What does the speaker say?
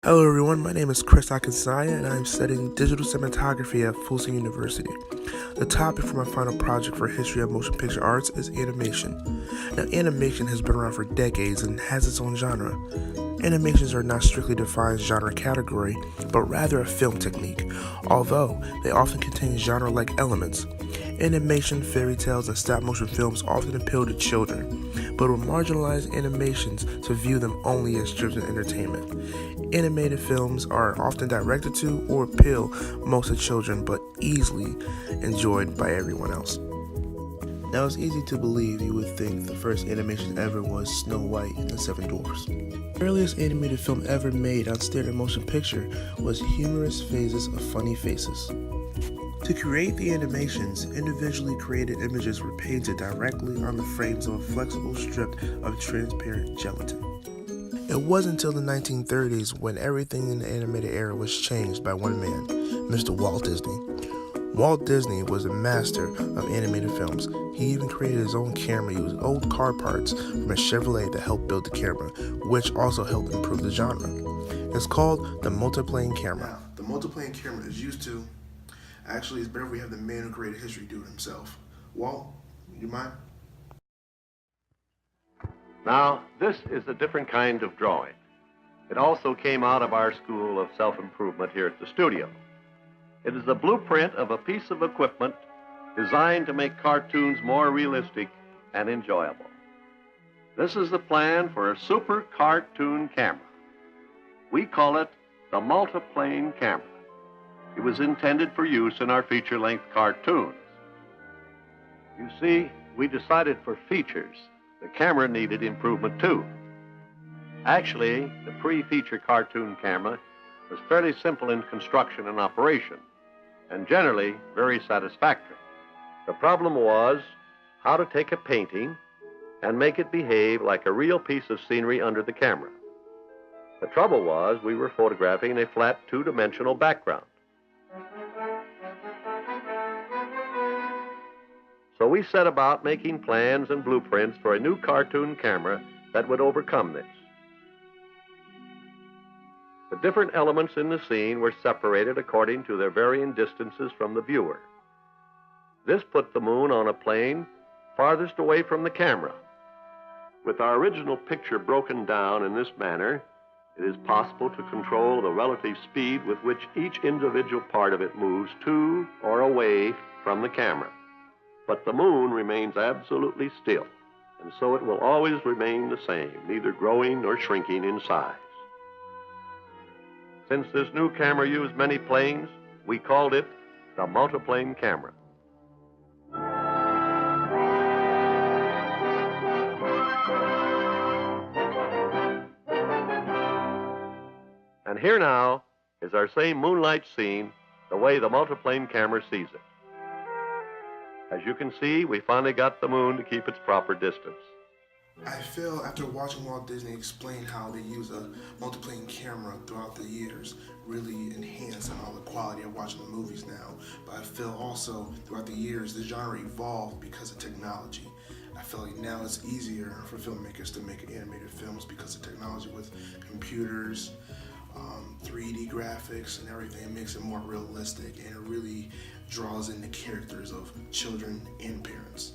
Hello everyone, my name is Chris Akinsanya and I am studying digital cinematography at Fulton University. The topic for my final project for History of Motion Picture Arts is animation. Now, animation has been around for decades and has its own genre. Animations are not strictly defined genre category, but rather a film technique, although they often contain genre-like elements. Animation, fairy tales, and stop-motion films often appeal to children, but will marginalize animations to view them only as children's entertainment. Animated films are often directed to or appeal most to children, but easily enjoyed by everyone else. Now, it's easy to believe you would think the first animation ever was Snow White and the Seven Dwarfs. The earliest animated film ever made on standard motion picture was Humorous Phases of Funny Faces. To create the animations, individually created images were painted directly on the frames of a flexible strip of transparent gelatin. It wasn't until the 1930s when everything in the animated era was changed by one man, Mr. Walt Disney. Walt Disney was a master of animated films. He even created his own camera using old car parts from a Chevrolet to help build the camera, which also helped improve the genre. It's called the multiplane camera. Now, the multiplane camera is used to. Actually, it's better if we have the man who created history do it himself. Walt, you mind? Now, this is a different kind of drawing. It also came out of our school of self-improvement here at the studio. It is the blueprint of a piece of equipment designed to make cartoons more realistic and enjoyable. This is the plan for a super cartoon camera. We call it the multiplane camera. It was intended for use in our feature-length cartoons. You see, we decided for features, the camera needed improvement too. Actually, the pre-feature cartoon camera was fairly simple in construction and operation, and generally very satisfactory. The problem was how to take a painting and make it behave like a real piece of scenery under the camera. The trouble was we were photographing a flat two-dimensional background. So we set about making plans and blueprints for a new cartoon camera that would overcome this. The different elements in the scene were separated according to their varying distances from the viewer. This put the moon on a plane farthest away from the camera. With our original picture broken down in this manner, it is possible to control the relative speed with which each individual part of it moves to or away from the camera. But the moon remains absolutely still, and so it will always remain the same, neither growing nor shrinking in size. Since this new camera used many planes, we called it the multiplane camera. And here now is our same moonlight scene, the way the multiplane camera sees it. As you can see, we finally got the moon to keep its proper distance. I feel after watching Walt Disney explain how they use a multiplane camera throughout the years really enhanced on all the quality of watching the movies now. But I feel also throughout the years the genre evolved because of technology. I feel like now it's easier for filmmakers to make animated films because of technology with computers, 3D graphics and everything. It makes it more realistic and it really draws in the characters of children and parents.